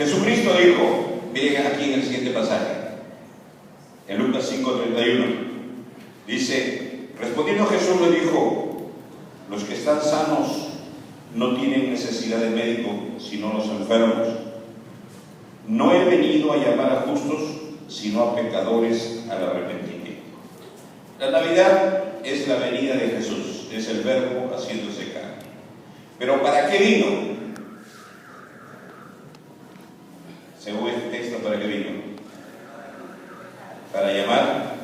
Jesucristo dijo, miren aquí en el siguiente pasaje, en Lucas 5:31, dice, respondiendo Jesús le dijo, los que están sanos no tienen necesidad de médico, sino los enfermos. No he venido a llamar a justos, sino a pecadores al arrepentimiento. La Navidad es la venida de Jesús, es el Verbo haciéndose carne. Pero ¿para qué vino? Según este texto, ¿para qué vino? Para llamar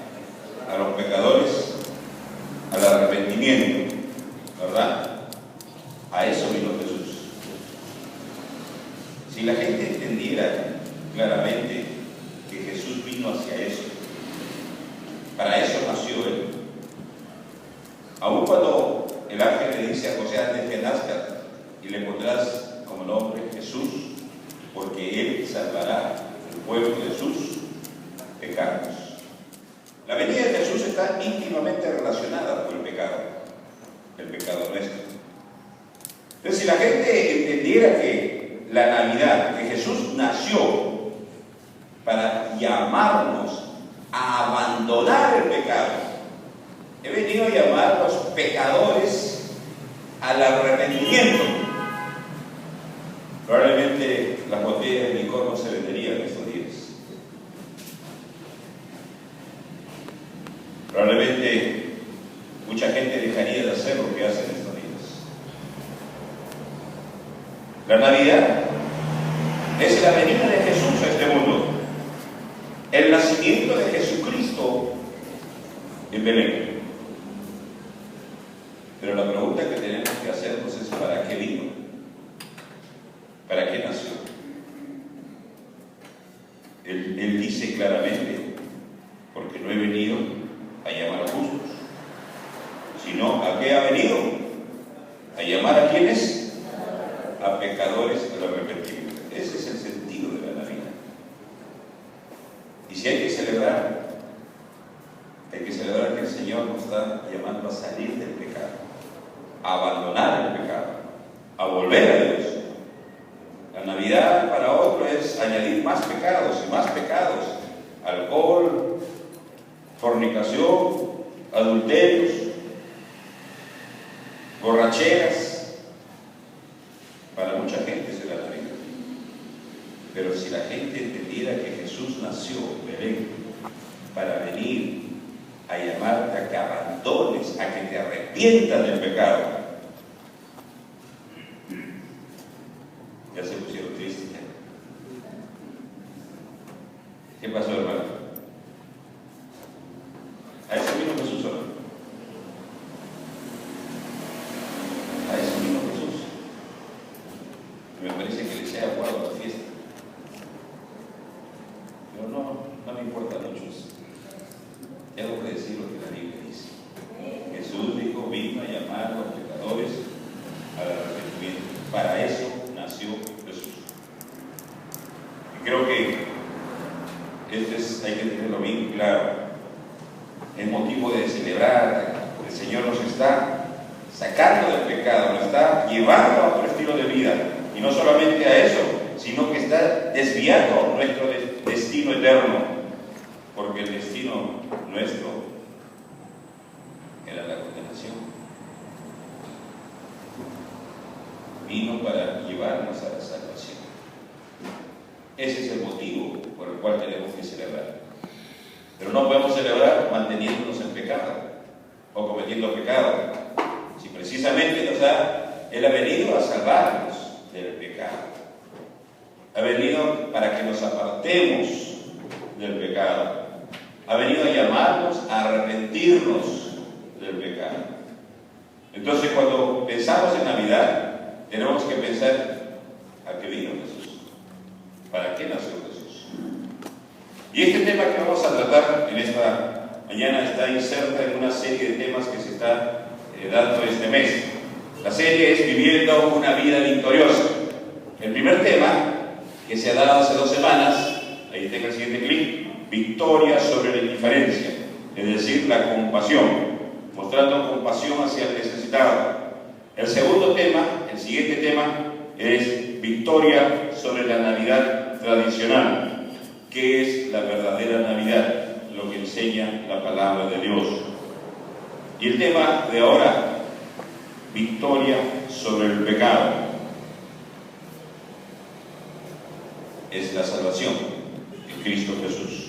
a los pecadores al arrepentimiento, ¿verdad? A eso vino Jesús. Si la gente entendiera claramente que Jesús vino hacia eso, para eso nació Él. Aun cuando el ángel le dice a José, antes que nazca, y le pondrás como nombre Jesús, porque Él salvará el pueblo de sus pecados. La venida de Jesús está íntimamente relacionada con el pecado nuestro. Entonces, si la gente entendiera que la Navidad, que Jesús nació para llamarnos a abandonar el pecado, he venido a llamar a los pecadores al arrepentimiento, probablemente las botellas de licor no se venderían estos días. Probablemente mucha gente dejaría de hacer lo que hacen estos días. La Navidad es la venida de Jesús a este mundo, el nacimiento de Jesucristo en Belén. Pero la pregunta que tenemos que hacernos es ¿para qué vino? ¿Para qué nació? Él dice claramente, porque no he venido a llamar a justos, sino ¿a qué ha venido? A llamar a quienes, a pecadores al arrepentimiento. Ese es el sentido de la Navidad. Y si hay que celebrar que el Señor nos está llamando a salir del pecado, a abandonar el pecado, a volver a Dios. La Navidad para otro es añadir más pecados y más pecados: alcohol, fornicación, adulterios, borracheras. Para mucha gente es la Navidad. Pero si la gente entendiera que Jesús nació en Belén para venir a llamarte a que abandones, a que te arrepientas del pecado, ya se pusieron tristes. ¿Qué pasó, hermano? ¿A eso vino Jesús o no? A eso vino Jesús. Me parece que les haya jugado la fiesta. Pero no me importa mucho eso. Tengo que decir lo que la Biblia dice. Jesús dijo, vino a llamar a los pecadores al arrepentimiento. Para eso nació Jesús. Y creo que hay que tenerlo bien claro. Es motivo de celebrar. El Señor nos está sacando del pecado, nos está llevando a otro estilo de vida. Y no solamente a eso, sino que está desviando nuestro destino eterno. Porque el destino nuestro era la condenación. Vino para llevarnos a la salvación. Ese es el motivo por el cual tenemos que celebrar. Pero no podemos celebrar manteniéndonos en pecado o cometiendo pecado. Si precisamente Él ha venido a salvarnos del pecado. Ha venido para que nos apartemos del pecado. Ha venido a llamarnos a arrepentirnos del pecado. Entonces, cuando pensamos en Navidad, tenemos que pensar: ¿a qué vino Jesús? ¿Para qué nació Jesús? Y este tema que vamos a tratar en esta mañana está inserta en una serie de temas que se está dando este mes. La serie es Viviendo una vida victoriosa. El primer tema que se ha dado hace 2 semanas, ahí tengo el siguiente clip: victoria sobre la indiferencia, es decir, la compasión, mostrando compasión hacia el necesitado. El segundo tema, el siguiente tema, es victoria sobre la Navidad tradicional. ¿Qué es la verdadera Navidad? Lo que enseña la palabra de Dios. Y el tema de ahora, victoria sobre el pecado, es la salvación en Cristo Jesús.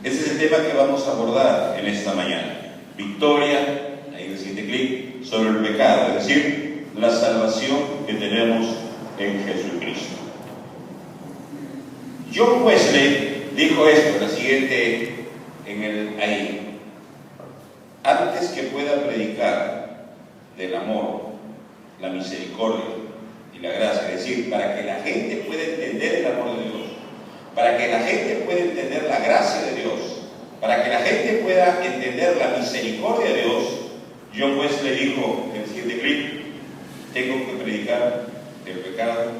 Ese es el tema que vamos a abordar en esta mañana. Victoria, ahí en el siguiente clic, sobre el pecado, es decir, la salvación que tenemos en Jesucristo. John Wesley dijo esto, la siguiente, ahí. Antes que pueda predicar del amor, la misericordia y la gracia, es decir, para que la gente pueda entender el amor de Dios, para que la gente pueda entender la gracia de Dios, para que la gente pueda entender la misericordia de Dios, John Wesley dijo en el siguiente clip: tengo que predicar el pecado,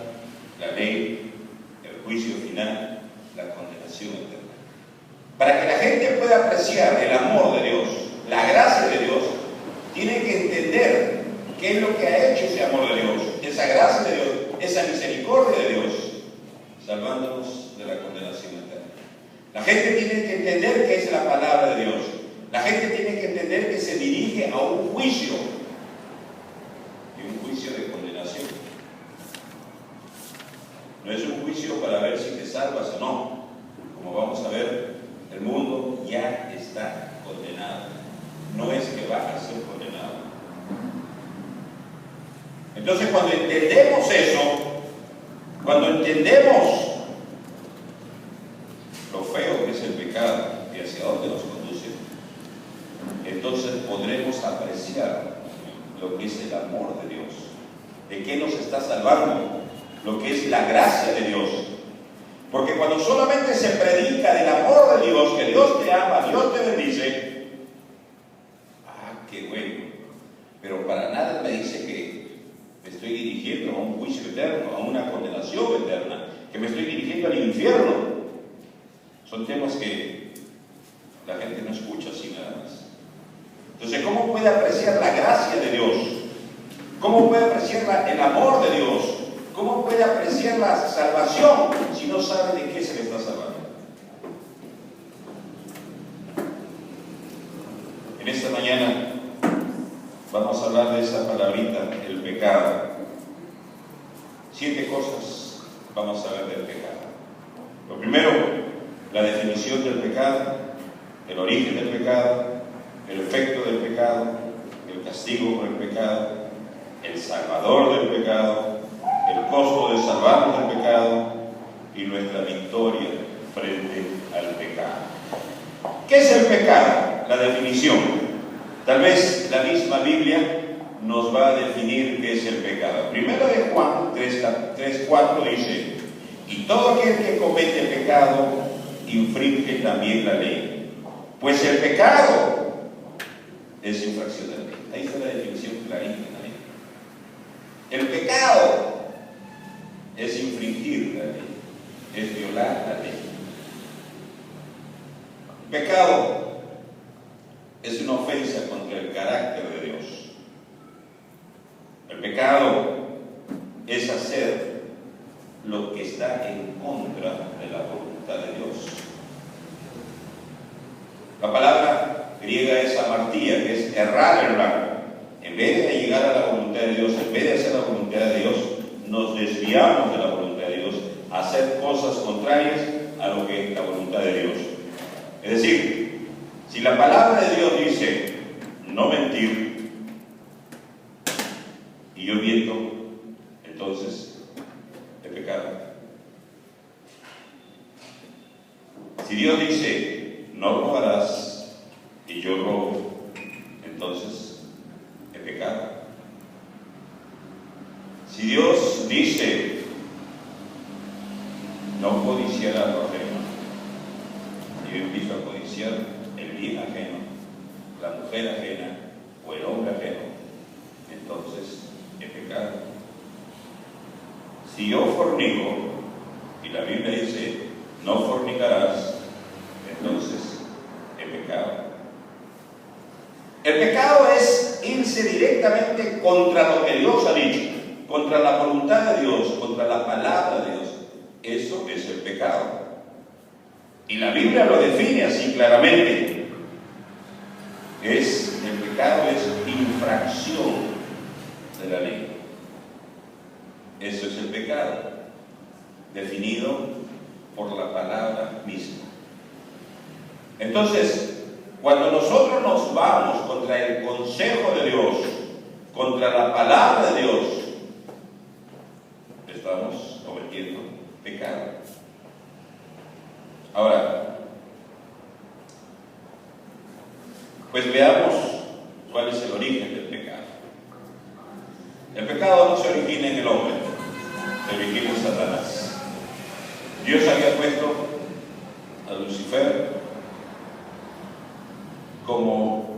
la ley, el juicio final, la condenación eterna. Para que la gente pueda apreciar el amor de Dios, la gracia de Dios, tiene que entender qué es lo que ha hecho ese amor de Dios, esa gracia de Dios, esa misericordia de Dios, salvándonos de la condenación eterna. La gente tiene que entender qué es la palabra de Dios. La gente tiene que entender que se dirige a un juicio, y un juicio de condenación. No es un juicio para ver si te salvas o no. Como vamos a ver, el mundo ya está condenado. No es que va a ser condenado. Entonces, cuando entendemos eso, cuando entendemos lo feo que es el pecado y hacia dónde nos conduce, entonces podremos apreciar lo que es el amor de Dios, de qué nos está salvando, lo que es la gracia de Dios. Porque cuando solamente se predica del amor de Dios, que Dios te ama, Dios te bendice, qué bueno, pero para nada me dice que me estoy dirigiendo a un juicio eterno, a una condenación eterna, que me estoy dirigiendo al infierno. Son temas que la gente no escucha así nada más. Entonces, ¿cómo puede apreciar la gracia de Dios? ¿Cómo puede apreciar el amor de Dios? ¿Cómo puede apreciar la salvación si no sabe de qué se le está salvando? En esta mañana vamos a hablar de esa palabrita, el pecado. 7 cosas vamos a ver del pecado. Lo primero, la definición del pecado, el origen del pecado, el efecto del pecado, el castigo por el pecado, el salvador del pecado, el costo de salvarnos del pecado y nuestra victoria frente al pecado. ¿Qué es el pecado? La definición. Tal vez la misma Biblia nos va a definir qué es el pecado. Primero de Juan 3:4 dice: y todo aquel que comete pecado infringe también la ley, pues el pecado es infracción de la ley. Ahí está la definición clarita. El pecado es infringir la ley, es violar la ley. El pecado es una ofensa contra el carácter de Dios. El pecado es hacer lo que está en contra de la voluntad de Dios. La palabra griega es amartía, que es errar en blanco. En vez de llegar a la voluntad de Dios, en vez de hacer la voluntad de Dios, nos desviamos de la voluntad de Dios a hacer cosas contrarias a lo que es la voluntad de Dios. Es decir, si la palabra de Dios dice no mentir y yo miento, entonces es pecado. Si Dios dice no robarás y yo robo, entonces es pecado. Si Dios dice no codiciarás lo ajeno, y yo empiezo a codiciar el bien ajeno, la mujer ajena o el hombre ajeno, entonces es pecado. Si yo fornico, y la Biblia dice no fornicarás, entonces es pecado. El pecado es irse directamente contra lo que Dios ha dicho, contra la voluntad de Dios, contra la palabra de Dios. Eso es pecado. Y la Biblia lo define así claramente. El pecado es infracción de la ley. Eso es el pecado, definido por la palabra misma. Entonces, cuando nosotros nos vamos contra el consejo de Dios, contra la palabra de Dios, estamos cometiendo pecado. Ahora, pues veamos cuál es el origen del pecado. El pecado no se origina en el hombre, se origina en Satanás. Dios había puesto a Lucifer como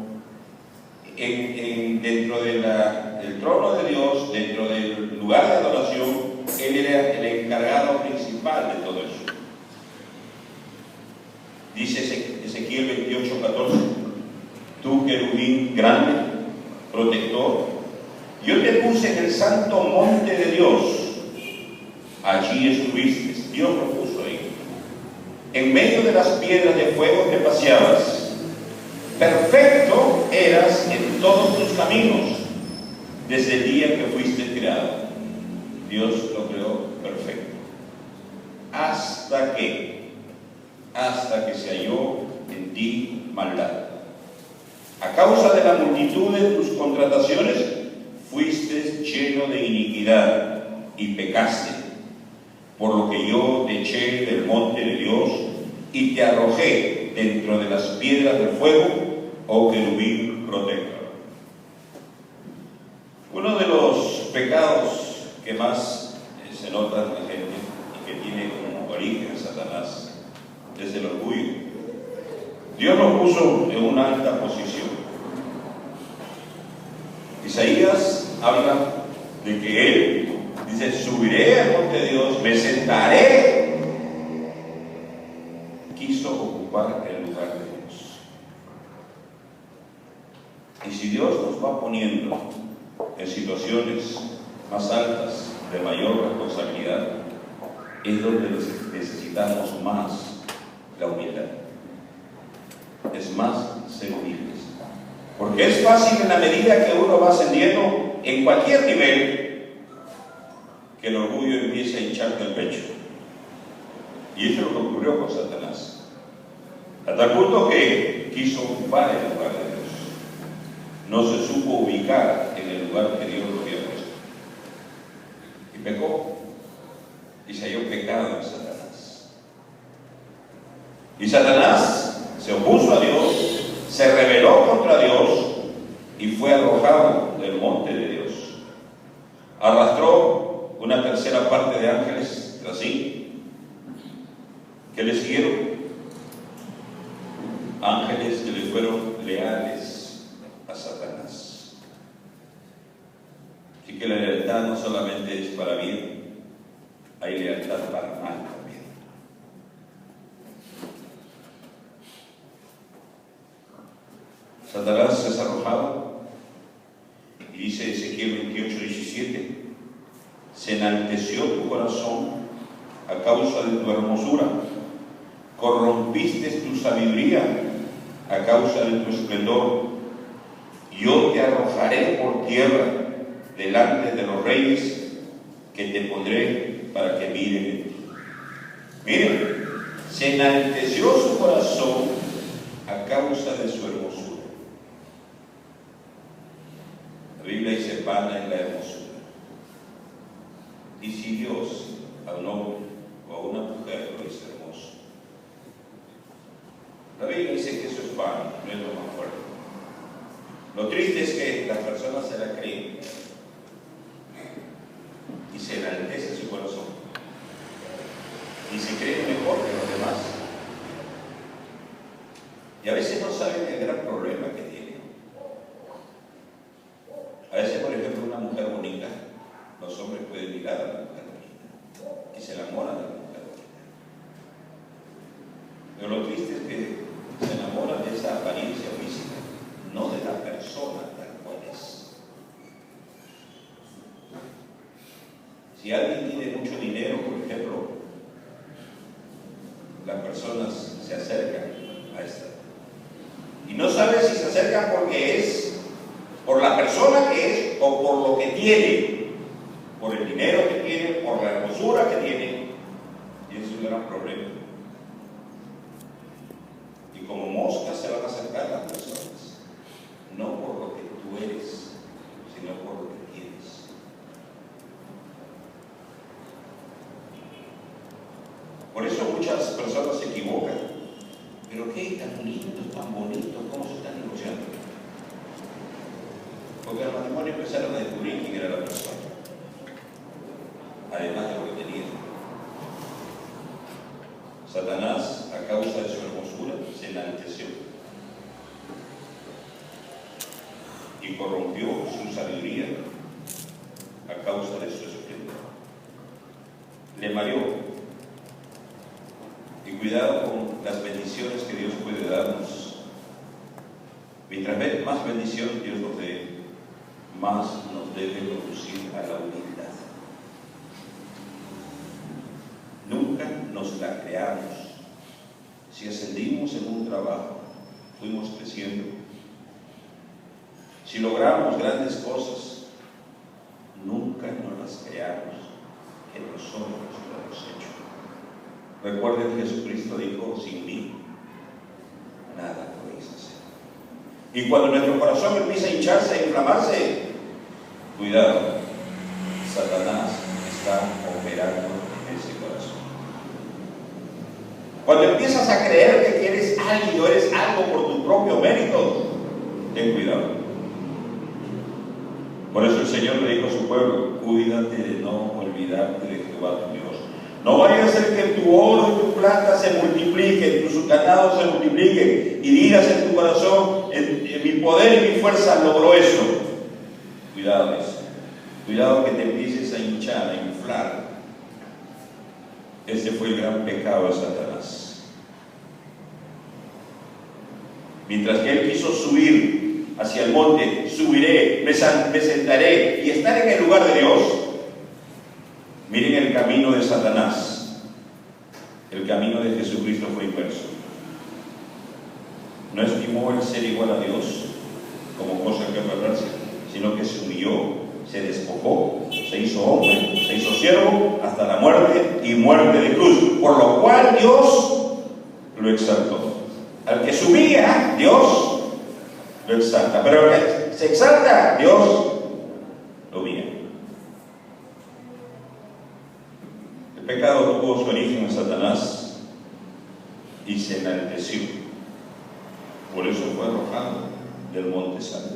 dentro del trono de Dios, dentro del lugar de adoración. Él era el encargado principal de todo eso. Dice Ezequiel 28:14: tú, querubín grande, protector, yo te puse en el santo monte de Dios, allí estuviste. Dios lo puso ahí. En medio de las piedras de fuego te paseabas. Perfecto eras en todos tus caminos, desde el día que fuiste creado. Dios lo creó perfecto. Hasta que se halló en ti maldad. A causa de la multitud de tus contrataciones, fuiste lleno de iniquidad y pecaste, por lo que yo te eché del monte de Dios y te arrojé dentro de las piedras del fuego, oh querubín protector. Uno de los pecados que más se nota en la gente y que tiene como origen Satanás es el orgullo. Dios lo puso en una alta posición. Isaías habla de que él dice: subiré al monte de Dios, me sentaré. Quiso ocupar el lugar de Dios. Y si Dios nos va poniendo en situaciones más altas, de mayor responsabilidad, es donde necesitamos más la humildad. Es más ser humildes. Porque es fácil, en la medida que uno va ascendiendo en cualquier nivel, que el orgullo empiece a hincharte el pecho. Y eso es lo que ocurrió con Satanás. Hasta el punto que quiso ocupar el lugar de Dios. No se supo ubicar en el lugar que Dios lo había puesto. Y pecó. Y se halló pecado en Satanás. Y Satanás se opuso a Dios, se rebeló contra Dios y fue arrojado del monte de Dios. Arrastró una tercera parte de ángeles tras sí, que le siguieron. Ángeles que le fueron leales a Satanás. Así que la lealtad no solamente es para bien, hay lealtad para mal también. Satanás es arrojado, y dice Ezequiel 28:17: se enalteció tu corazón a causa de tu hermosura, corrompiste tu sabiduría a causa de tu esplendor. Yo te arrojaré por tierra delante de los reyes que te pondré para que miren en ti. Miren, se enalteció su corazón a causa de su hermosura. La Biblia dice: vana es la hermosura. Y si Dios a un hombre o a una mujer lo dice hermoso, la Biblia dice que eso es vano, no es lo más fuerte. Lo triste es que las personas se la creen y se enaltece su corazón y se creen mejor que los demás, y a veces no saben el gran problema que tienen. A veces, por ejemplo, una mujer bonita, los hombres pueden mirar a la mujer bonita y se enamoran de la mujer bonita, pero lo triste es que se enamoran de esa apariencia física, no de la persona tal cual es. Si alguien tiene mucho dinero, por ejemplo, las personas se acercan a esta. Y no sabe si se acercan porque es por la persona que es o por lo que tiene, por el dinero que tiene, por la hermosura que tiene. Y es un gran problema. Y como moscas se van a acercar las personas, no por lo que tú eres, sino por lo que tienes. Por eso muchas personas se equivocan. Pero qué tan lindo, tan bonito, cómo se están negociando. Porque al matrimonio empezaron a descubrir quién era la persona, además de lo que tenía. Satanás, a causa de su hermosura, se enalteció y corrompió su sabiduría a causa de su esplendor. Le mareó. Y cuidado con las bendiciones que Dios puede darnos. Mientras más bendición Dios nos dé, más nos debe conducir a la humildad. Nunca nos la creamos. Si ascendimos en un trabajo, fuimos creciendo. Si logramos grandes cosas, nunca nos las creamos, que nosotros lo hemos hecho. Recuerden que Jesucristo dijo: sin mí, nada podéis hacer. Y cuando nuestro corazón empieza a hincharse, a inflamarse, cuidado, Satanás está operando en ese corazón. Cuando empiezas a creer que eres alguien o eres algo por tu propio mérito, ten cuidado. Por eso el Señor le dijo a su pueblo: cuídate de no olvidarte de Jehová tu Dios. No vaya a ser que tu oro y tu plata se multipliquen, tus ganados se multipliquen, y digas en tu corazón: en mi poder y mi fuerza logró eso. Cuidado eso. Cuidado que te empieces a hinchar, a inflar. Ese fue el gran pecado de Satanás. Mientras que él quiso subir hacia el monte, subiré, me sentaré y estar en el lugar de Dios. Miren el camino de Satanás. El camino de Jesucristo fue inverso. No estimó el ser igual a Dios como cosa que aferrarse, sino que se humilló, se despojó, se hizo hombre, se hizo siervo hasta la muerte y muerte de cruz. Por lo cual Dios lo exaltó. Al que se humilla, Dios lo exalta. Pero al que se exalta, Dios lo humilla. El pecado tuvo su origen en Satanás y se enalteció. Por eso fue arrojado del monte santo.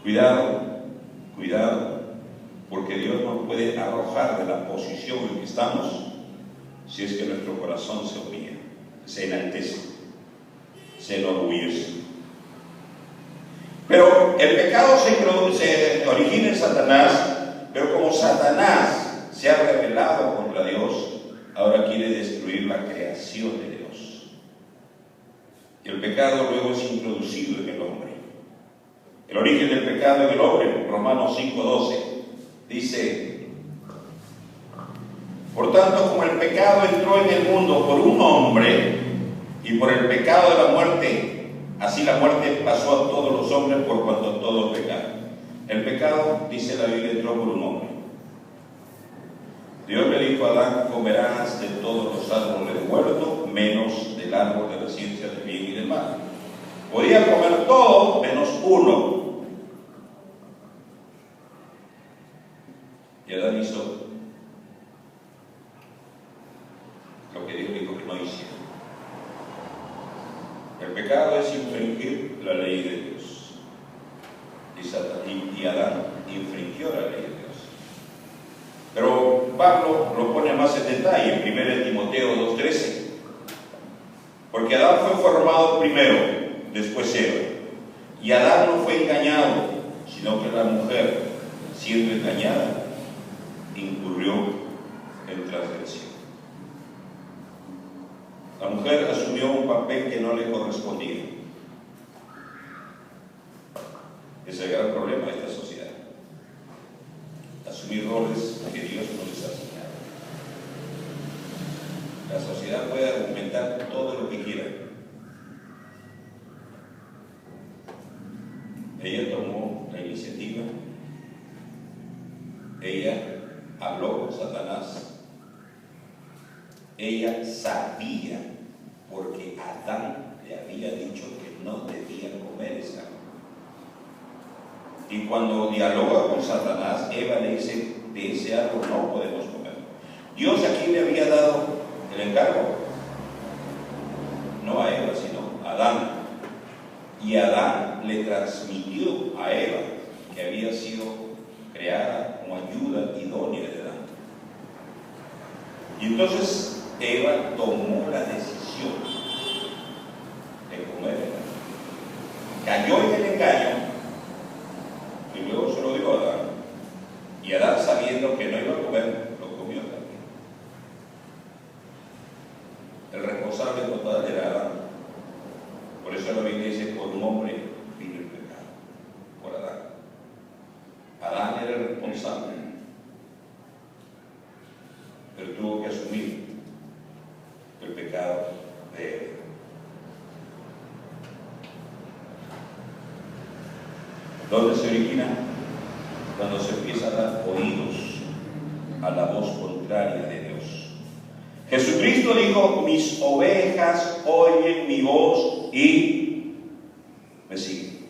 Cuidado, cuidado, porque Dios nos puede arrojar de la posición en que estamos si es que nuestro corazón se humilla, se enaltece, se enorgullece. Pero el pecado se origina en Satanás, pero como Satanás se ha rebelado contra Dios, ahora quiere destruir la creación de Dios. Y el pecado luego es introducido en el hombre. El origen del pecado en el hombre, Romanos 5:12, dice: por tanto, como el pecado entró en el mundo por un hombre, y por el pecado de la muerte, así la muerte pasó a todos los hombres por cuanto todos pecaron. El pecado, dice la Biblia, entró por un hombre. Dios le dijo a Adán: comerás de todos los árboles del huerto, menos del árbol de la ciencia del bien y del mal. Podía comer todo menos uno. Y Adán hizo lo que Dios dijo que no hiciera. El pecado es infringir la ley de Dios. Y Adán infringió la ley de Dios. Pero Pablo lo pone más en detalle en 1 Timoteo 2:13. Porque Adán fue formado primero, después Eva. Y Adán no fue engañado, sino que la mujer, siendo engañada, incurrió en transgresión. La mujer asumió un papel que no le correspondía. Es el gran problema de esta sociedad. Asumir roles que Dios no les ha asignado. La sociedad puede argumentar todo lo que quiera. Ella tomó la iniciativa, ella habló con Satanás, ella sabía, porque Adán le había dicho que no debía comer ese árbol. Y cuando dialoga con Satanás, Eva le dice, de ese árbol no podemos comer. Dios aquí le había dado el encargo, no a Eva, sino a Adán. Y Adán le transmitió a Eva, que había sido creada como ayuda idónea de Adán. Y entonces Eva tomó la decisión de comer el árbol. Cayó en el engaño y luego se lo dio a Adán. Y Adán, sabiendo que no iba a comer, lo comió también. El responsable total era Adán. Por eso la Biblia dice, por un hombre vino el pecado, por Adán. Adán era el responsable, pero tuvo que asumir el pecado de Eva. ¿Dónde se origina? Cuando se empieza a dar oídos a la voz contraria de Dios. Jesucristo dijo, mis ovejas oyen mi voz y me siguen.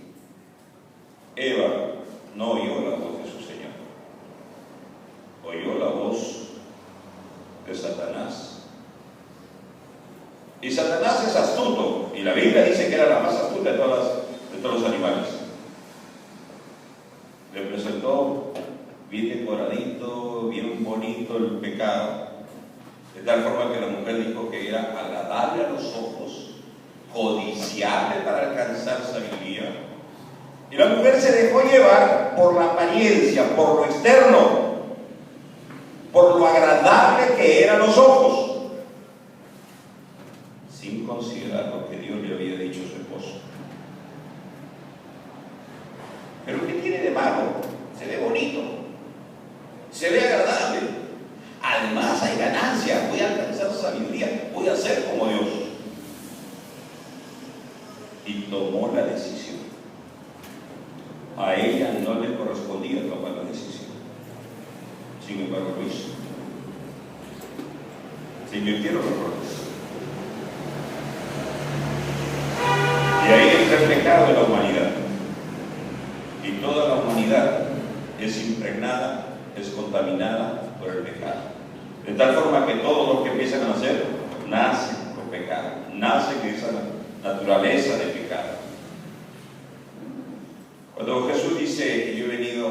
Eva no oyó la voz de su Señor, oyó la voz de Satanás. Y Satanás es astuto, y la Biblia dice que era la más astuta de todos los animales. Le presentó bien decoradito, bien bonito el pecado, de tal forma que la mujer dijo que era agradable a los ojos, codiciable para alcanzar sabiduría. Y la mujer se dejó llevar por la apariencia, por lo externo, por lo agradable que eran los ojos, sin considerar lo que Dios le había dicho a su esposo. Pero ¿qué tiene de malo? Se ve bonito, se ve agradable. Además hay ganancia, voy a alcanzar sabiduría, voy a ser como Dios. Y tomó la decisión. A ella no le correspondía tomar la decisión. Sin embargo lo hizo. Se invirtieron los roles. Y ahí entra el pecado de la humanidad. Y toda la humanidad es impregnada, es contaminada por el pecado. De tal forma que todos los que empiezan a nacer, nacen con pecado, nacen con esa naturaleza de pecado. Cuando Jesús dice que yo he venido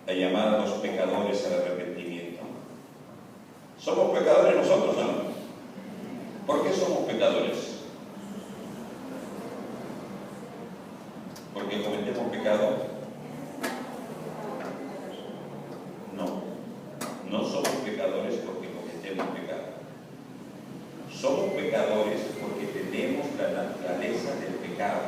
a llamar a los pecadores al arrepentimiento, ¿somos pecadores nosotros o no? ¿Por qué somos pecadores? ¿Porque cometemos pecado? No somos pecadores porque cometemos pecado. Somos pecadores porque tenemos la naturaleza del pecado.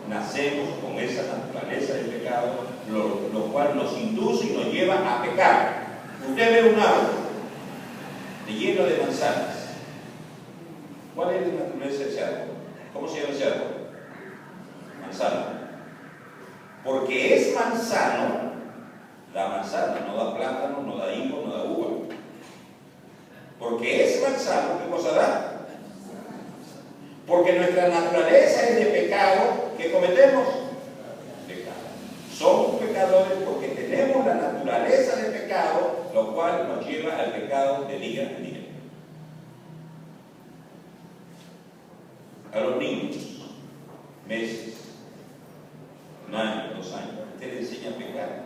Nacemos con esa naturaleza del pecado, lo cual nos induce y nos lleva a pecar. Usted ve un árbol lleno de manzanas. ¿Cuál es la naturaleza de ese árbol? ¿Cómo se llama ese árbol? Manzano. Porque es manzano, da manzana, no da plátano, no da higo, no da uva. Porque es manzano, ¿qué cosa da? Porque nuestra naturaleza es de pecado, ¿qué cometemos? Pecado. Somos pecadores porque tenemos la naturaleza de pecado, lo cual nos lleva al pecado de día en día. A los niños, meses, un año, 2 años, usted le enseña a pecar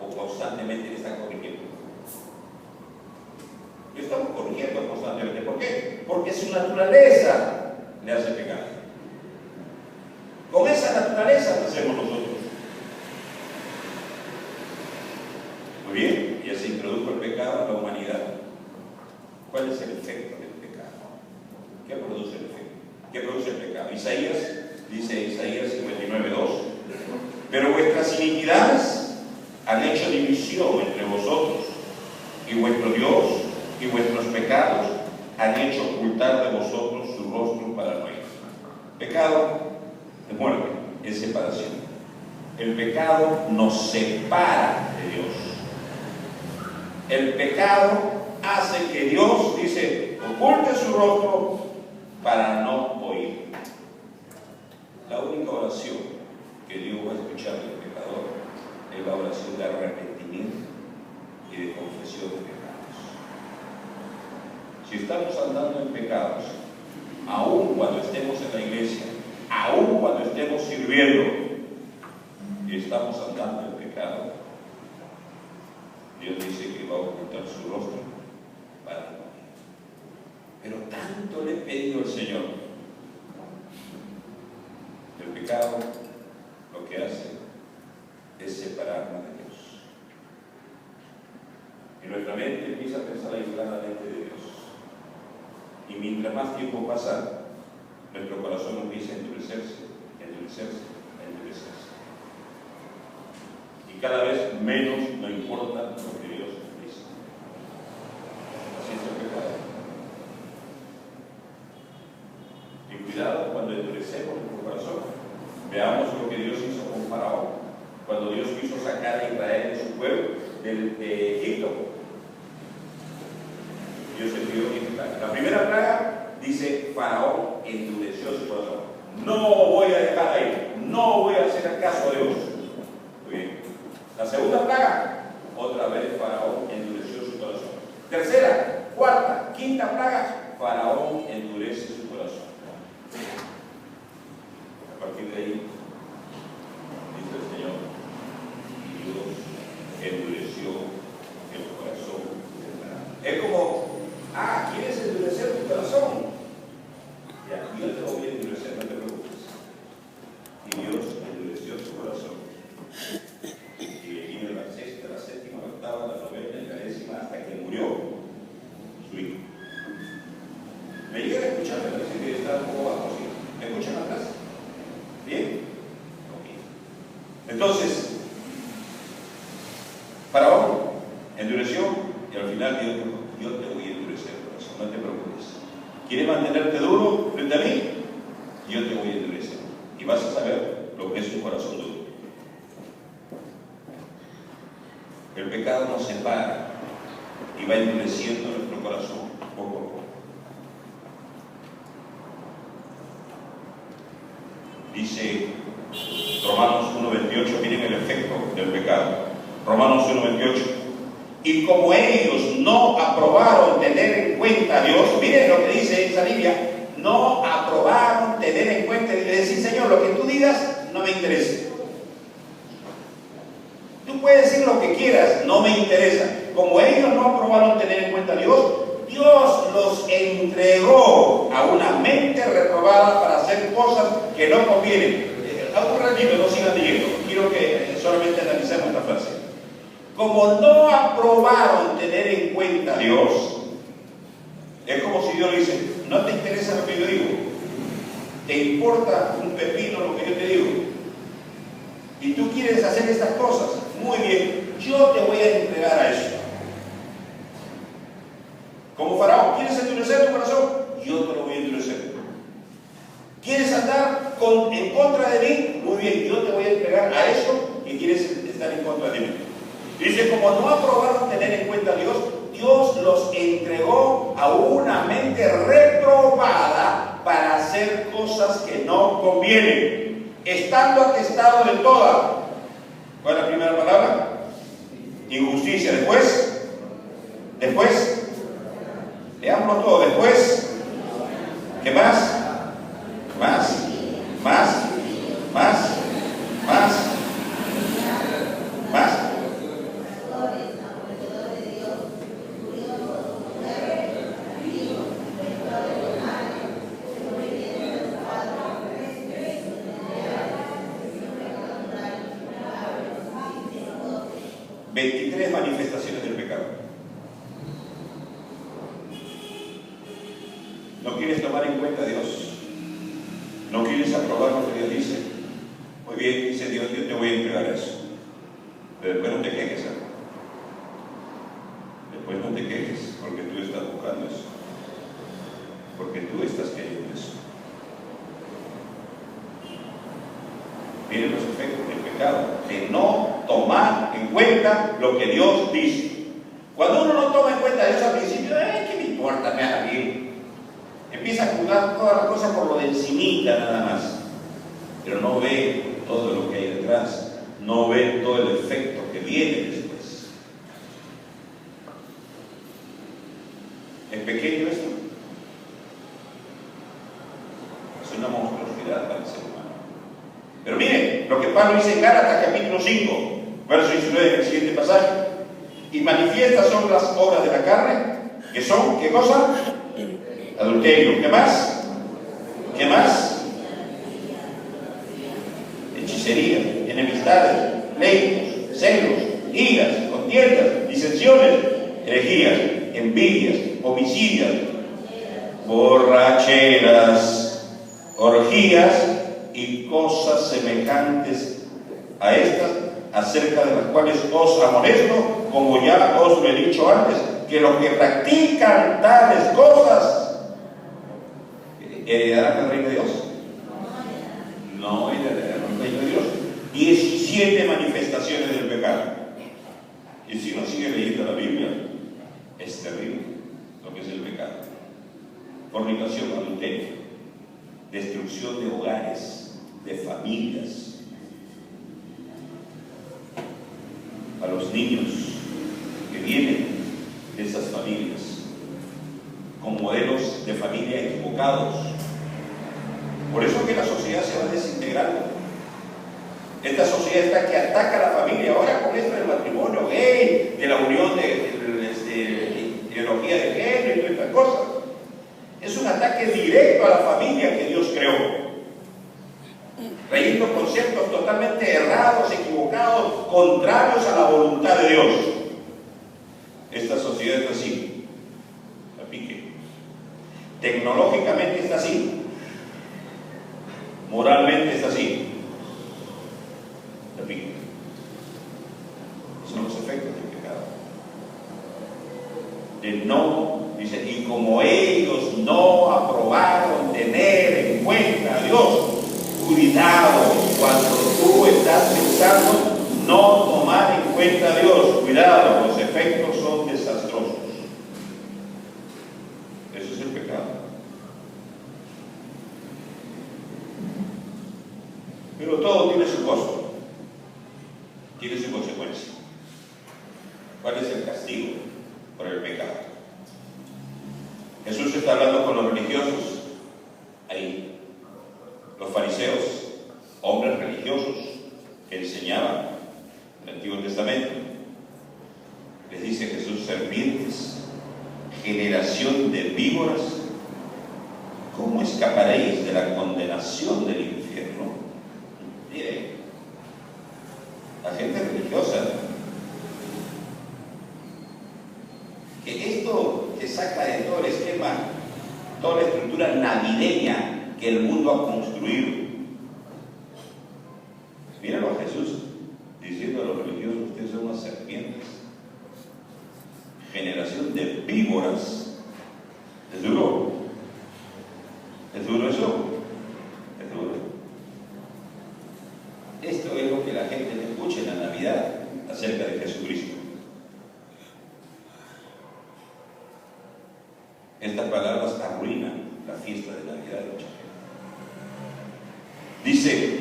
o constantemente le está corrigiendo. Lo estamos corrigiendo constantemente. ¿Por qué? Porque su naturaleza le hace pecar. Con esa naturaleza nacemos nosotros. Muy bien, ya se introdujo el pecado en la humanidad. ¿Cuál es el efecto del pecado? ¿Qué produce el efecto? ¿Qué produce el pecado? Isaías, dice Isaías 59:2, pero vuestras iniquidades han hecho división entre vosotros, y vuestro Dios y vuestros pecados han hecho ocultar de vosotros su rostro para no ir. Pecado es muerte, es separación. El pecado nos separa de Dios. El pecado hace que Dios, dice, oculte su rostro para no oír. La única oración que Dios va a escuchar del pecador es la oración de arrepentimiento y de confesión de pecados. Si estamos andando en pecados, aun cuando estemos en la iglesia, aun cuando estemos sirviendo y estamos andando en pecado, Dios dice que va a ocultar su rostro para no oír. Pero tanto le he pedido al Señor. El pecado lo que hace es separarnos de Dios. Y nuestra mente empieza a pensar aisladamente de Dios. Y mientras más tiempo pasa, nuestro corazón empieza a endurecerse, endurecerse, endurecerse. Y cada vez menos nos importa lo que Dios dice. Así es el pecado. Y cuidado cuando endurecemos nuestro corazón. Veamos lo que Dios hizo con Faraón. Cuando Dios quiso sacar a Israel de su pueblo, de Egipto. Dios envió la primera plaga, dice, Faraón endureció su corazón. No voy a dejar ahí, no voy a hacer caso a Dios. Muy bien. La segunda plaga, otra vez Faraón endureció su corazón. Tercera, cuarta, quinta plaga, Faraón endurece su corazón. A partir de ahí, dice el Señor, Dios endureció el corazón de Faraón. Es como, ¿quieres endurecer tu corazón? Ya, yo te lo voy a endurecer, no te preocupes. Y Dios endureció su corazón. Y vino la sexta, la séptima, la octava, la novena y la décima, hasta que murió su hijo. ¿Me llegan a escuchar? Me parece que está un poco bajo, ¿sí? ¿Me escuchan atrás? ¿Bien? Ok. Entonces, Faraón endureció y al final Dios dijo, yo te voy a endurecer el corazón, no te preocupes. ¿Quieres mantenerte duro frente a mí? Yo te voy a endurecer. Y vas a saber lo que es un corazón duro. El pecado nos separa y va endureciendo nuestro corazón poco a poco. Dice Romanos 1:28, miren el efecto del pecado. Romanos 1:28. Y como ellos no aprobaron tener en cuenta a Dios, miren lo que dice esa Biblia, no aprobaron tener en cuenta, y decir, Señor, lo que tú digas no me interesa. Tú puedes decir lo que quieras, no me interesa. Como ellos no aprobaron tener en cuenta a Dios, Dios los entregó a una mente reprobada para hacer cosas que no convienen. Un ratito, no sigan leyendo, quiero que solamente analicemos esta frase. Como no aprobaron tener en cuenta a Dios, es como si Dios le dice, no te interesa lo que yo digo, te importa un pepino lo que yo te digo, y tú quieres hacer estas cosas, muy bien, yo te voy a entregar a eso. Como Faraón, ¿quieres endurecer tu corazón? Yo te lo voy a endurecer. ¿Quieres andar en contra de mí? Muy bien, yo te voy a entregar a eso que quieres estar en contra de mí. Dice, como no aprobaron tener en cuenta a Dios, Dios los entregó a una mente reprobada para hacer cosas que no convienen, estando atestado de toda. ¿Cuál es la primera palabra? Injusticia. Después, leámoslo todo. Después, ¿qué más? Más. 23 manifestaciones del pecado. No quieres tomar en cuenta a Dios. No quieres aprobar lo que Dios dice. Muy bien, dice Dios, yo te voy a entregar eso. Pero después no te quejes. Después no te quejes, porque tú estás Miren los efectos del pecado, de no tomar en cuenta lo que Dios dice. Cuando uno no toma en cuenta eso al principio, ¿qué me importa? Me haga bien. Empieza a juzgar todas las cosas por lo de encimita nada más, pero no ve todo lo que hay detrás, no ve todo el efecto que viene después. ¿Es pequeño esto? Es una monstruosidad para el ser humano. Pero miren lo que Pablo dice en Gálatas capítulo 5, verso 19, en el siguiente pasaje. Y manifiestas son las obras de la carne, que son, ¿qué cosa? Adulterio. ¿Qué más? ¿Qué más? Hechicería, enemistades, pleitos, celos, iras, contiendas, disensiones, herejías, envidias, homicidios, borracheras, orgías y cosas semejantes a estas, acerca de las cuales os amonesto, como ya os lo he dicho antes, que los que practican tales cosas heredarán el reino de Dios. No heredarán el reino de Dios. 17 manifestaciones del pecado. Y si uno sigue leyendo la Biblia, es terrible lo que es el pecado. Fornicación, adulterio, destrucción de hogares, de familias. A los niños que vienen de esas familias con modelos de familia equivocados. Por eso que la sociedad se va desintegrando. Esta sociedad está que ataca a la familia ahora con esto del matrimonio gay, de la unión de ideología de género y todas estas cosas. Es un ataque directo a la familia que Dios creó, trayendo conceptos totalmente errados, equivocados, contrarios a la voluntad de Dios. Esta sociedad está así, a pique. Tecnológicamente está así, moralmente está así, a pique. Son los efectos del pecado. De no, dice, y como ellos no aprobaron tener en cuenta a Dios, cuidado cuando tú estás pensando no tomar en cuenta a Dios, cuidado, los efectos son desastrosos. Eso es el pecado. Pero todo tiene su costo, tiene su consecuencia. ¿Cuál es el castigo por el pecado? Jesús está hablando con los religiosos ahí. Los fariseos, hombres religiosos que enseñaban el Antiguo Testamento, les dice Jesús: serpientes, generación de víboras, ¿cómo escaparéis de la condenación del infierno? Mire, la gente religiosa, que esto te saca de todo el esquema, toda la estructura navideña que el mundo ha construido. Míralo a Jesús diciendo a los religiosos: ustedes son unas serpientes, generación de víboras. ¿Es duro? ¿Es duro eso? Es duro. Esto es lo que la gente le escucha en la Navidad acerca de Jesucristo. Estas palabras arruinan la fiesta de Navidad de mucha gente. Dice: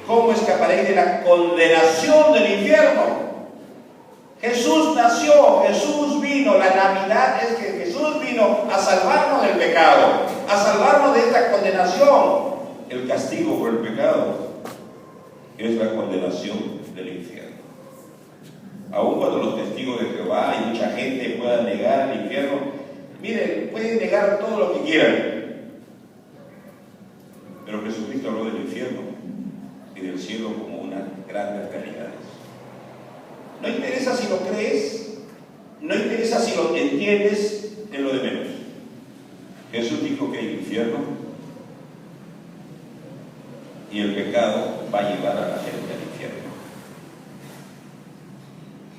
¿cómo escaparéis de la condenación del infierno? Jesús nació, Jesús vino. La Navidad es que Jesús vino a salvarnos del pecado, a salvarnos de esta condenación. El castigo por el pecado es la condenación del infierno. Aun cuando los testigos de Jehová y mucha gente puedan negar el infierno, miren, pueden negar todo lo que quieran, pero Jesucristo habló del infierno y del cielo como unas grandes realidades. No interesa si lo crees, no interesa si lo entiendes, es lo de menos. Jesús dijo que hay infierno y el pecado va a llevar a la gente al infierno.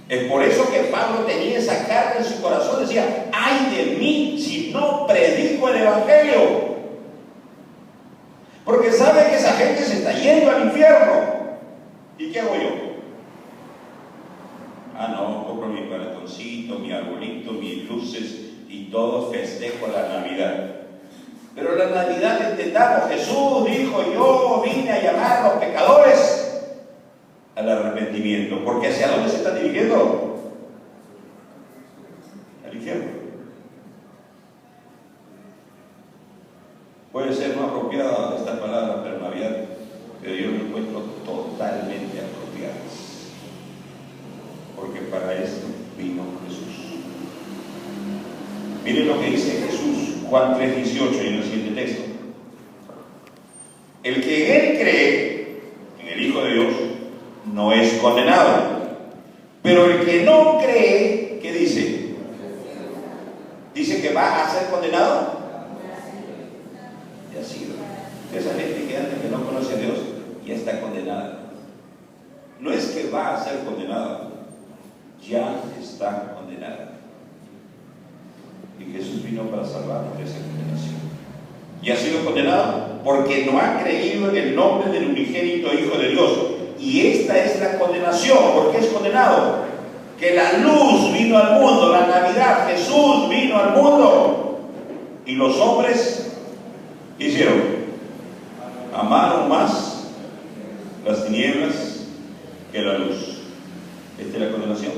Es por eso que Pablo tenía esa carga en su corazón, decía: ¡ay de mí si no predico el Evangelio! Porque sabe que esa gente se está yendo al infierno. ¿Y qué hago yo? Ah, no, compro mi panetoncito, mi arbolito, mis luces y todo, festejo la Navidad. Pero la Navidad, entendamos, Jesús dijo: yo vine a llamar a los pecadores al arrepentimiento. Porque ¿hacia dónde se está dirigiendo? Al infierno. Puede ser no apropiada esta palabra para Navidad, pero yo lo encuentro totalmente apropiadas. Porque para esto vino Jesús. Miren lo que dice Jesús, Juan 3:18, en el siguiente texto. El que en él cree, en el Hijo de Dios, no es condenado. Pero el que no cree, ¿qué dice? Dice que va a ser condenado. Ya ha sido. Esa gente que antes que no conoce a Dios ya está condenada. No es que va a ser condenado, ya está condenada. Y Jesús vino para salvarnos de esa condenación. Y ha sido condenado porque no ha creído en el nombre del unigénito Hijo de Dios. Y esta es la condenación. ¿Por qué es condenado? Que la luz vino al mundo, la Navidad, Jesús vino al mundo. Y los hombres, ¿qué hicieron? Amaron más las tinieblas que la luz. Esta es la condenación.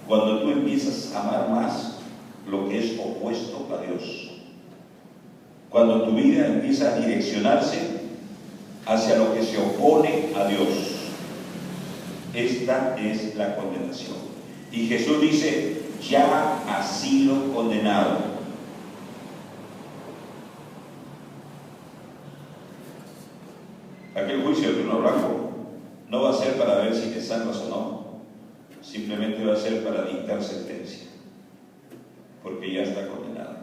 Cuando tú empiezas a amar más lo que es opuesto a Dios. Cuando tu vida empieza a direccionarse hacia lo que se opone a Dios. Esta es la condenación. Y Jesús dice: ya ha sido condenado. Aquel juicio del trono blanco no va a ser para ver si te salvas o no. Simplemente va a ser para dictar sentencia. Porque ya está condenado.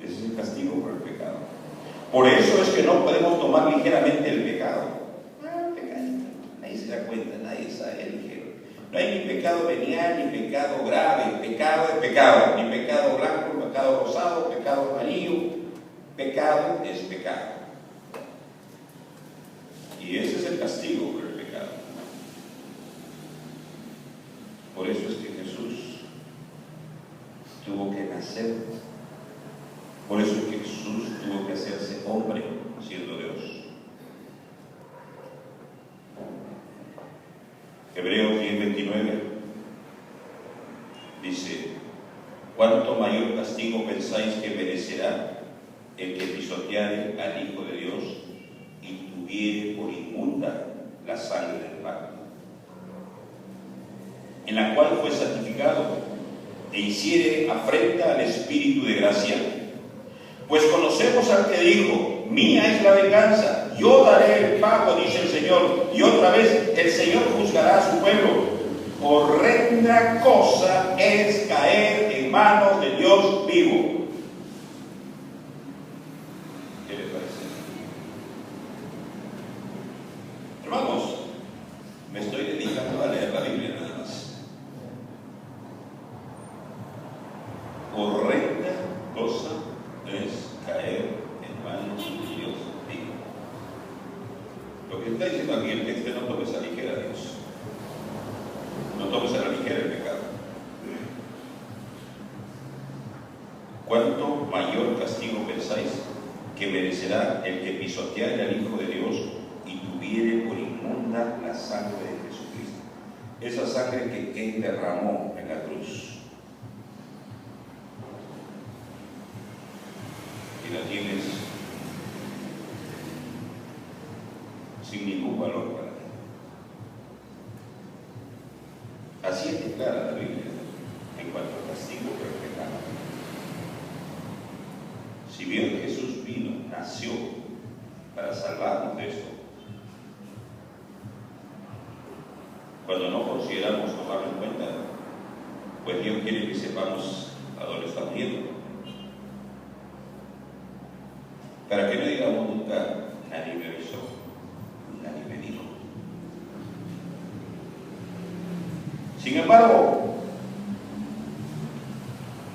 Ese es el castigo por el pecado. Por eso es que no podemos tomar ligeramente el pecado. Pecadito. Nadie se da cuenta, nadie sabe ligero. No hay ni pecado venial, ni pecado grave. Pecado es pecado. Ni pecado blanco, pecado rosado, pecado amarillo. Pecado es pecado. Y ese es el castigo por el pecado. Por eso es que Jesús tuvo que nacer. Por eso es que Jesús tuvo que hacerse hombre siendo Dios. Hebreos 10:29 dice: ¿cuánto mayor castigo pensáis que merecerá el que pisoteare al Hijo de Dios y tuviere por inmunda la sangre del pacto, en la cual fue santificado, e hiciere afrenta al Espíritu de gracia? Pues conocemos al que dijo: mía es la venganza, yo daré el pago, dice el Señor. Y otra vez el Señor juzgará a su pueblo. Horrenda cosa es caer en manos de Dios vivo. ¿Qué les parece? Hermanos, me estoy dedicando a leer la Biblia nada más. Horrenda cosa es caer en manos de Dios vivo. Lo que está diciendo aquí el texto: no tomes a la ligera a Dios. No tomes a la ligera el pecado. ¿Cuánto mayor castigo pensáis que merecerá el que pisoteare al Hijo de Dios y tuviere por inmunda la sangre de Jesucristo? Esa sangre que Él derramó en la cruz. Y la tienes sin ningún valor para ti. Así es que clara la Biblia en cuanto al castigo por el pecado. Si bien Jesús vino, nació para salvarnos de esto, cuando no consideramos tomarlo en cuenta, pues Dios quiere que sepamos a dónde estamos yendo. Para que no digamos nunca: nadie me avisó, nadie me dijo. Sin embargo,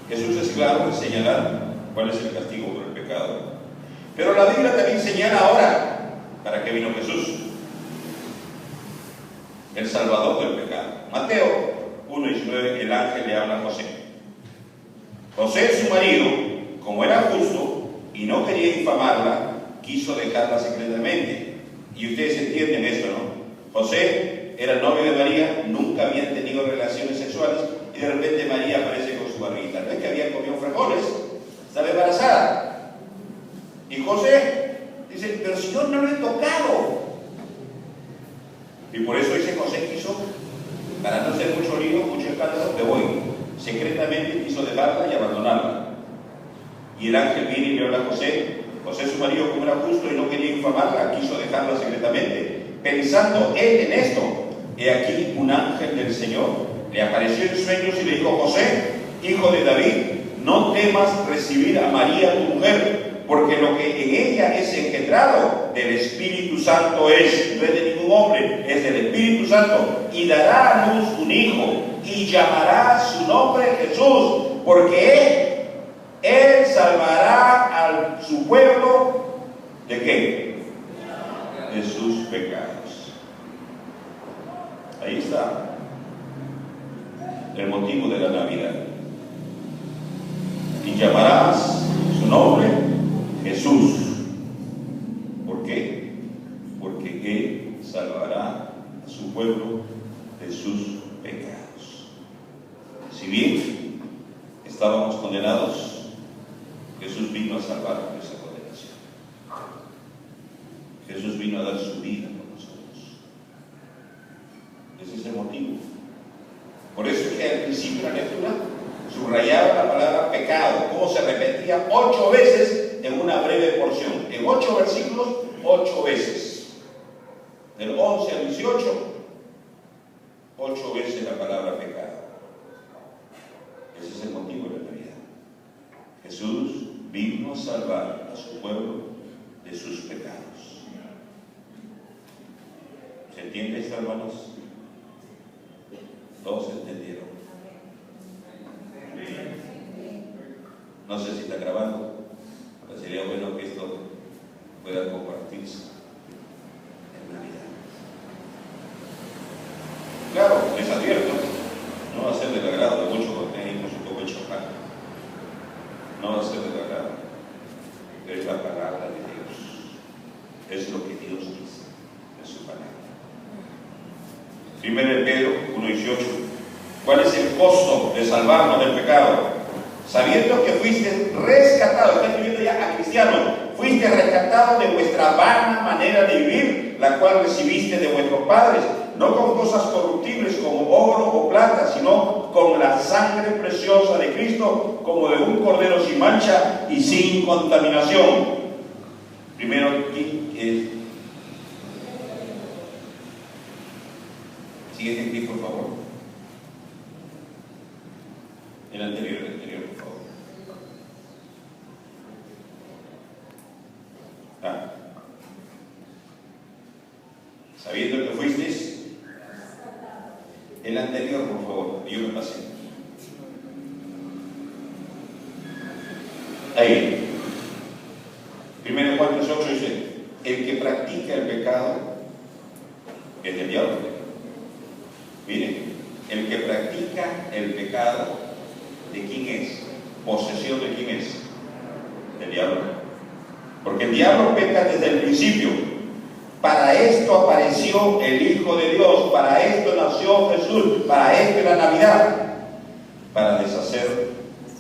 Jesús es claro en señalar cuál es el castigo por el pecado. Pero la Biblia también señala ahora para qué vino Jesús, el Salvador del pecado. Mateo 1:19, el ángel le habla a José. José, su marido, como era justo y no quería infamarla, quiso dejarla secretamente. Y ustedes entienden esto, ¿no? José era el novio de María, nunca habían tenido relaciones sexuales y de repente María aparece con su barriguita. No es que había comido frijoles, estaba embarazada. Y José dice, pero si yo no lo he tocado. Y por eso dice José quiso, para no hacer mucho lío, mucho escándalo, me voy. Secretamente quiso dejarla y abandonarla. Y el ángel viene y le habla a José. José, su marido, como era justo y no quería infamarla, quiso dejarla secretamente. Pensando él en esto, he aquí un ángel del Señor le apareció en sueños y le dijo, José, hijo de David, no temas recibir a María tu mujer, porque lo que en ella es engendrado del Espíritu Santo es, no es de ningún hombre, es del Espíritu Santo, y dará a luz un hijo, y llamará su nombre Jesús, porque él salvará a su pueblo, ¿de qué? De sus pecados. Ahí está el motivo de la Navidad. Y llamarás su nombre Jesús. ¿Por qué? Porque Él salvará a su pueblo de sus pecados. Si bien estábamos condenados, Jesús vino a salvarnos de esa condenación. Jesús vino a dar su vida por nosotros. Ese es el motivo. Por eso es que al principio de la lectura subrayaba la palabra pecado, como se repetía 8 veces en una breve porción, en 8 versículos, 8 veces. Del 11 al 18, 8 veces la palabra pecado. Ese es el motivo de la Navidad. Jesús vino a salvar a su pueblo de sus pecados. ¿Se entiende esto, hermanos? Todos entendieron. No sé si está grabando, pero sería bueno que esto pueda compartirse en Navidad. Claro, les advierto, no va a ser del agrado de muchos porque tenemos un poco de chocar. No va a ser del agrado, pero es la palabra de Dios. Es lo que Dios dice en su palabra. 1 Pedro 1:18. ¿Cuál es el costo de salvarnos del pecado? Sabiendo que fuiste rescatados, está escribiendo ya a cristianos, fuiste rescatados de vuestra vana manera de vivir, la cual recibiste de vuestros padres, no con cosas corruptibles como oro o plata, sino con la sangre preciosa de Cristo, como de un cordero sin mancha y sin contaminación. Primero, siguiente clip, por favor. El anterior, por favor. Sabiendo que fuisteis. El anterior, por favor. Yo me pasé. Ahí. 1 Juan 3:8 dice: el que practica el pecado es del diablo. Miren, el que practica el pecado, ¿de quién es? ¿Posesión de quién es? Del diablo. Porque el diablo peca desde el principio. Para esto apareció el Hijo de Dios, para esto nació Jesús, para esto es la Navidad, para deshacer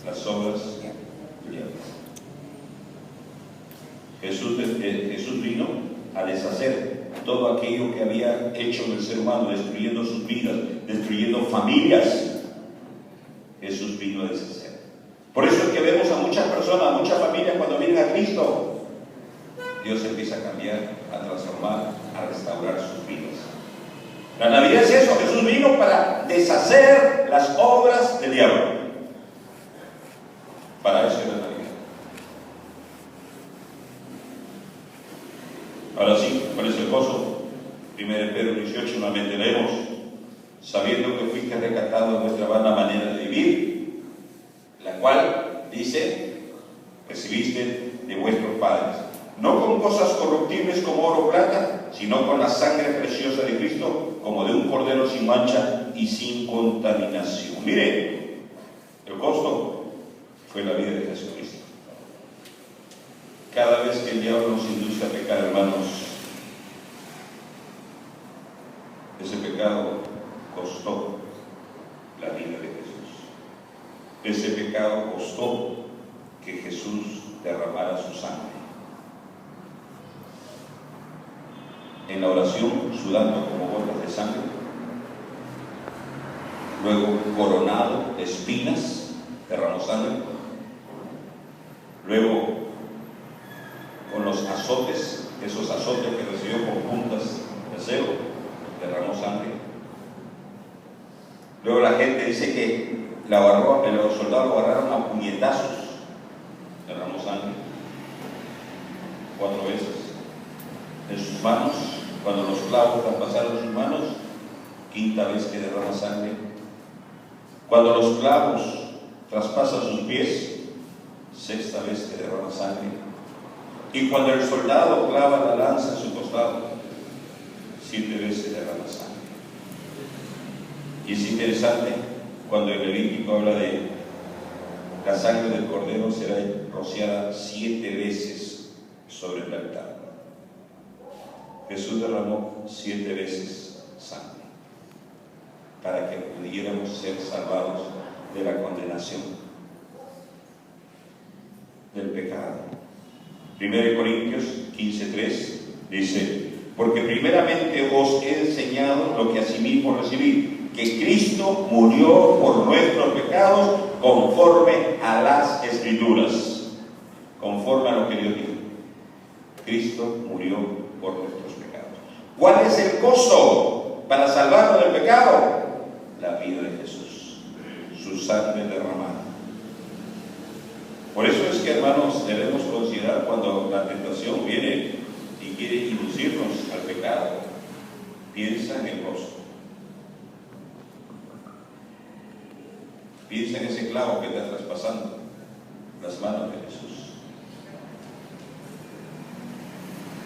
las obras del diablo. Jesús vino a deshacer todo aquello que había hecho el ser humano, destruyendo sus vidas, destruyendo familias. Jesús vino a deshacer. Por eso es que vemos a muchas personas, muchas familias cuando vienen a Cristo, Dios empieza a cambiar, a transformar, a restaurar sus vidas. La Navidad es eso. Jesús vino para deshacer las obras del diablo. Para eso es la Navidad. Ahora sí, ¿cuál es el gozo? 1 Pedro 18, nuevamente leemos: sabiendo que fuiste rescatados de vuestra vana manera de vivir, la cual, dice, recibiste de vuestros padres, no con cosas corruptibles como oro o plata, sino con la sangre preciosa de Cristo, como de un cordero sin mancha y sin contaminación. Mire, el costo fue la vida de Jesucristo. Cada vez que el diablo nos induce a pecar, hermanos, ese pecado costó la vida de Jesús. Ese pecado costó que Jesús derramara su sangre. En la oración, sudando como gotas de sangre, luego coronado de espinas, derramó sangre, luego con los azotes, esos azotes que recibió con puntas de acero, derramó sangre. Luego la gente dice que los soldados lo agarraron a puñetazos, derramó sangre 4 veces. En sus manos, cuando los clavos traspasaron sus manos, 5ª vez que derrama sangre. Cuando los clavos traspasan sus pies, 6ª vez que derrama sangre. Y cuando el soldado clava la lanza en su costado, 7 veces derrama sangre. Y es interesante cuando el Levítico habla de la sangre del cordero será rociada 7 veces sobre el altar. Jesús derramó 7 veces sangre para que pudiéramos ser salvados de la condenación, del pecado. 1 Corintios 15:3 dice: porque primeramente os he enseñado lo que asimismo recibí, que Cristo murió por nuestros pecados conforme a las Escrituras, conforme a lo que Dios dijo. Cristo murió por nuestros pecados. ¿Cuál es el costo para salvarnos del pecado? La vida de Jesús, su sangre derramada. Por eso es que, hermanos, debemos considerar cuando la tentación viene y quiere inducirnos al pecado, piensa en el costo. Piensa en ese clavo que está traspasando las manos de Jesús.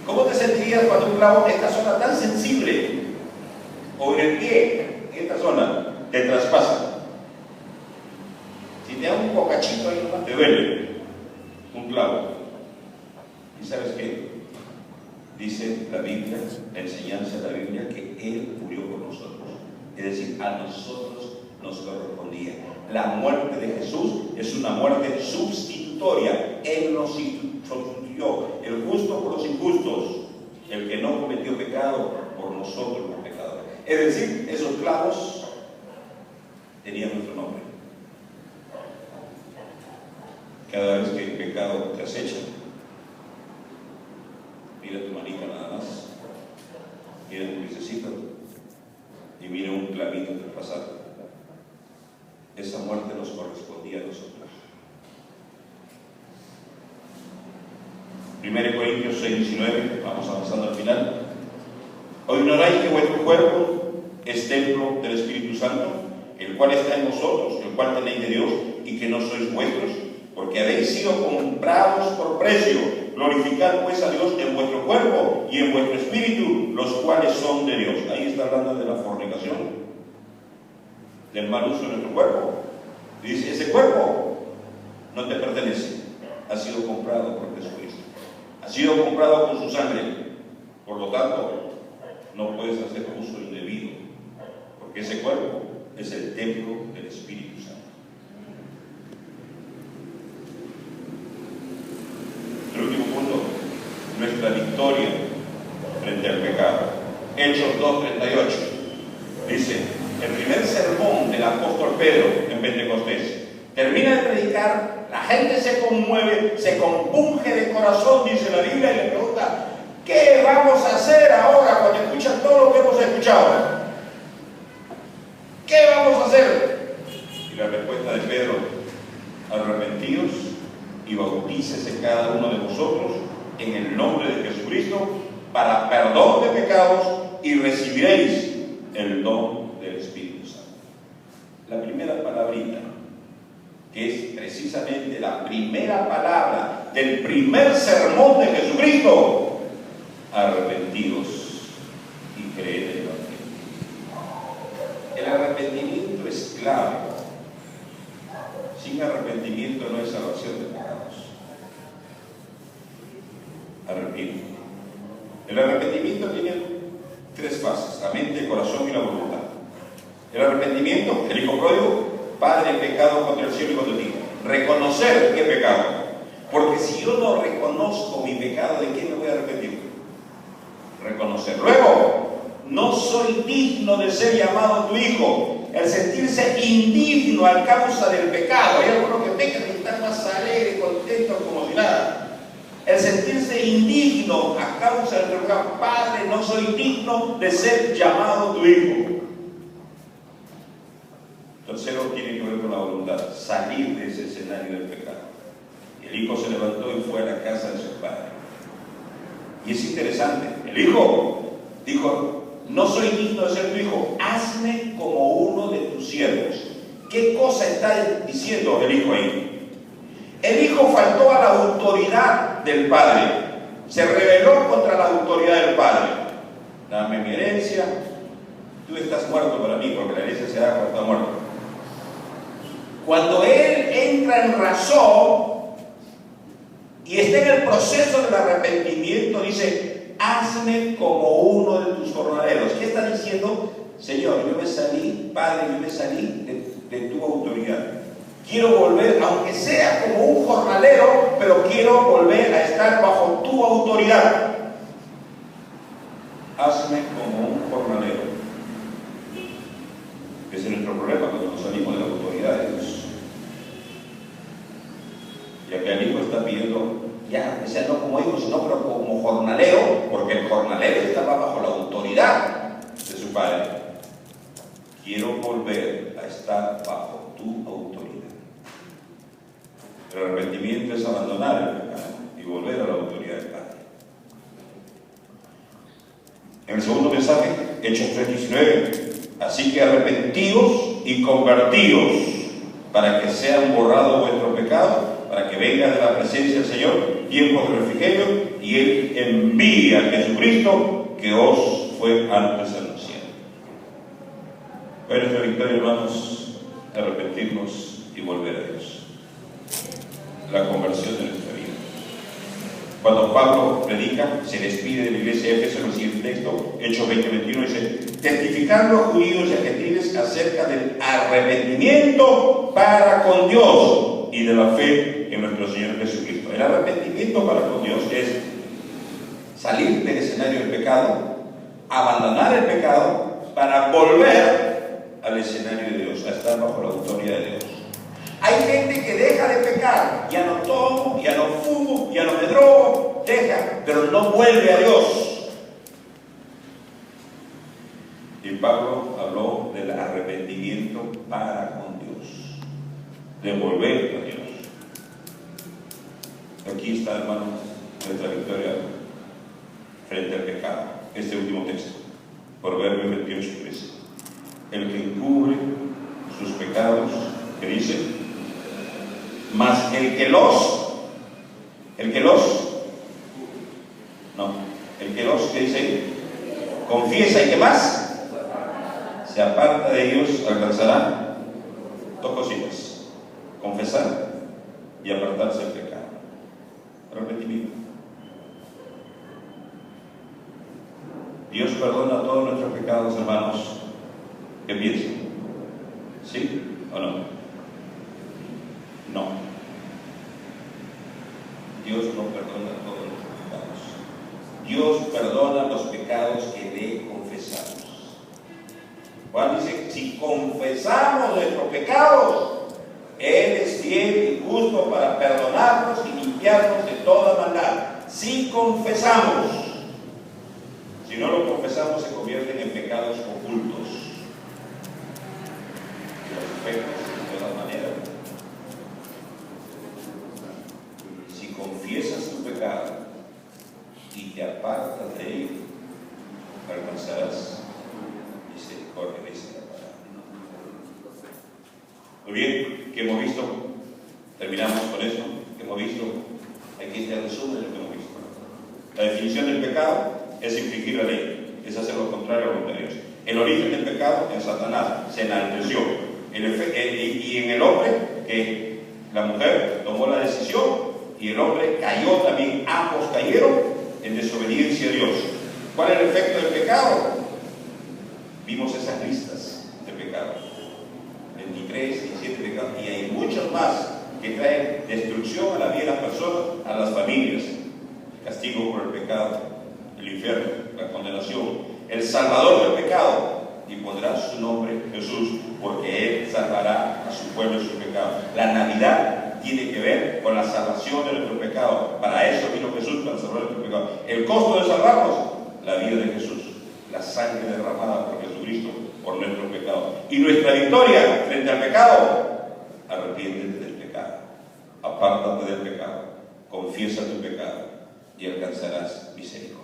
¿Cómo te sentirías cuando un clavo en esta zona tan sensible, o en el pie, en esta zona, te traspasa? Si te da un bocachito ahí nomás, te duele un clavo. ¿Y sabes qué? Dice la Biblia, la enseñanza de la Biblia, que Él murió por nosotros. Es decir, a nosotros nos correspondía. La muerte de Jesús es una muerte sustitutoria. Él nos sustituyó, el justo por los injustos, el que no cometió pecado por nosotros los pecadores. Es decir, esos clavos tenían nuestro nombre. Cada vez que el pecado te acecha, mira tu manita nada más, mira tu piececito y mira un clavito traspasado. Esa muerte nos correspondía a nosotros. 1 Corintios 6:19, vamos avanzando al final. ¿O ignoráis que vuestro cuerpo es templo del Espíritu Santo, el cual está en vosotros, el cual tenéis de Dios, y que no sois vuestros? Porque habéis sido comprados por precio. Glorificad pues a Dios en vuestro cuerpo y en vuestro espíritu, los cuales son de Dios. Ahí está hablando de la fornicación, del mal uso de nuestro cuerpo. Y dice, ese cuerpo no te pertenece, ha sido comprado por Jesucristo, ha sido comprado con su sangre. Por lo tanto, no puedes hacer uso indebido, porque ese cuerpo es el templo del Espíritu Santo. El último punto, nuestra victoria frente al pecado. Hechos 2:38 dice: el primer sermón del apóstol Pedro en Pentecostés, termina de predicar, la gente se conmueve, se compunge de corazón, dice la Biblia, y le pregunta: ¿qué vamos a hacer ahora cuando escuchan todo lo que hemos escuchado? ¿Qué vamos a hacer? Y la respuesta de Pedro: arrepentidos y bautícese cada uno de vosotros en el nombre de Jesucristo para perdón de pecados y recibiréis el don del Espíritu Santo. La primera palabrita, que es precisamente la primera palabra del primer sermón de Jesucristo: arrepentidos y creed en el Evangelio. El arrepentimiento es clave. Sin arrepentimiento no hay salvación de pecados. Arrepiento. El arrepentimiento tiene tres fases: la mente, el corazón y la voluntad. El arrepentimiento, el hijo pródigo: Padre, he pecado contra el cielo y contra ti. Reconocer que he pecado. Porque si yo no reconozco mi pecado, ¿de qué me voy a arrepentir? Reconocer. Luego, no soy digno de ser llamado tu hijo. El sentirse indigno a causa del pecado. Hay algunos que pecan y están más alegres, contentos, como si nada. El sentirse indigno a causa del pecado. Padre, no soy digno de ser llamado tu hijo. Tercero, tiene que ver con la voluntad: salir de ese escenario del pecado. El hijo se levantó y fue a la casa de su padre. Y es interesante, el hijo dijo: no soy digno de ser tu hijo, hazme como uno de tus siervos. ¿Qué cosa está diciendo el hijo ahí? El hijo faltó a la autoridad del padre, se rebeló contra la autoridad del padre. Dame mi herencia, tú estás muerto para mí, porque la herencia se da cuando está muerto. Cuando él entra en razón y está en el proceso del arrepentimiento, dice: hazme como uno de tus jornaleros. ¿Qué está diciendo? Señor, yo me salí, Padre, yo me salí de tu autoridad. Quiero volver, aunque sea como un jornalero, pero quiero volver a estar bajo tu autoridad. Hazme como un jornalero. Ese es nuestro problema cuando nos salimos de la autoridad de Dios. Ya que el hijo está pidiendo, ya, que sea no como hijo, sino pero como jornalero, porque el jornalero estaba bajo la autoridad de su padre. Quiero volver a estar bajo tu autoridad. El arrepentimiento es abandonar el pecado y volver a la autoridad del Padre. En el segundo mensaje, Hechos 3:19: así que arrepentíos y convertíos, para que sean borrados vuestros pecados, para que venga de la presencia del Señor tiempo de refrigerio, y Él envíe a Jesucristo, que os fue antes anunciado. ¿Cuál es nuestra victoria, hermanos? Arrepentirnos y volver a Dios. La conversión de nuestra vida. Cuando Pablo predica, se despide de la iglesia de Éfeso en el siguiente texto, Hechos 20:21, dice: testificando a judíos y a gentiles acerca del arrepentimiento para con Dios y de la fe en nuestro Señor Jesucristo. El arrepentimiento para con Dios es salir del escenario del pecado, abandonar el pecado para volver al escenario de Dios, a estar bajo la autoridad de Dios. Hay gente que deja de pecar, ya no tomo, ya no fumo, ya no me drogo, deja, pero no vuelve a Dios. Y Pablo habló del arrepentimiento para con Dios, de volver a Dios. Aquí está, hermano, nuestra victoria frente al pecado. Este último texto, Proverbios 28:13. El que encubre sus pecados, ¿qué dice? Mas el que los, ¿qué dice ahí? Confiesa y ¿qué más? Se aparta de ellos, alcanzará dos cositas: confesar y apartarse del pecado. Arrepentimiento. Dios perdona todos nuestros pecados, hermanos. ¿Qué piensan? ¿Sí o no? No. Dios no perdona todos los pecados. Dios perdona los pecados que le confesamos. Juan dice: si confesamos nuestros pecados, Él es fiel y justo para perdonarnos y limpiarnos de toda maldad. Si confesamos. Si no lo confesamos, se convierten en pecados ocultos. Los efectos, de todas maneras. Si confiesas tu pecado y te apartas de él, alcanzarás misericordia, dice la palabra. Muy bien, ¿qué hemos visto? Terminamos con eso. ¿Qué hemos visto? Aquí está el resumen de lo que hemos visto. La definición del pecado es infringir la ley, es hacer lo contrario a la voluntad de Dios. El origen del pecado en Satanás, se enalteció. Y en el hombre, que la mujer tomó la decisión y el hombre cayó también, ambos cayeron en desobediencia a Dios. ¿Cuál es el efecto del pecado? Vimos esas listas de pecados, 23, 17 pecados, y hay muchos más que traen destrucción a la vida de las personas, a las familias, el castigo por el pecado, el infierno, la condenación, el salvador del pecado, y pondrá su nombre Jesús, porque Él salvará a su pueblo de su pecado. La Navidad tiene que ver con la salvación de nuestro pecado. Para eso vino Jesús, para salvar nuestro pecado. El costo de salvarnos, la vida de Jesús, la sangre derramada por Jesucristo por nuestro pecado. Y nuestra victoria frente al pecado: arrepiéntete del pecado, apártate del pecado, confiesa tu pecado y alcanzarás misericordia.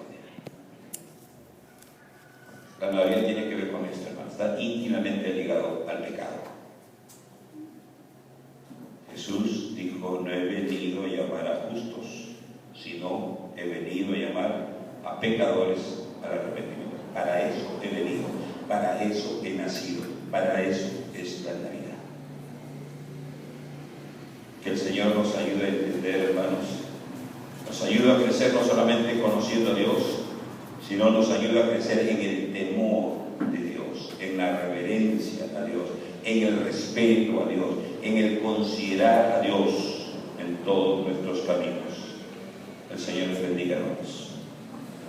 La Navidad tiene que ver con esto, hermano. Está íntimamente ligado al pecado. Jesús dijo: no he venido a llamar a justos, sino he venido a llamar a pecadores al arrepentimiento. Para eso he venido, para eso he nacido, para eso es la Navidad. Que el Señor nos ayude a entender, hermanos. Nos ayuda a crecer no solamente conociendo a Dios, sino nos ayuda a crecer en el temor de Dios, en la reverencia a Dios, en el respeto a Dios, en el considerar a Dios en todos nuestros caminos. El Señor les bendiga, hermanos.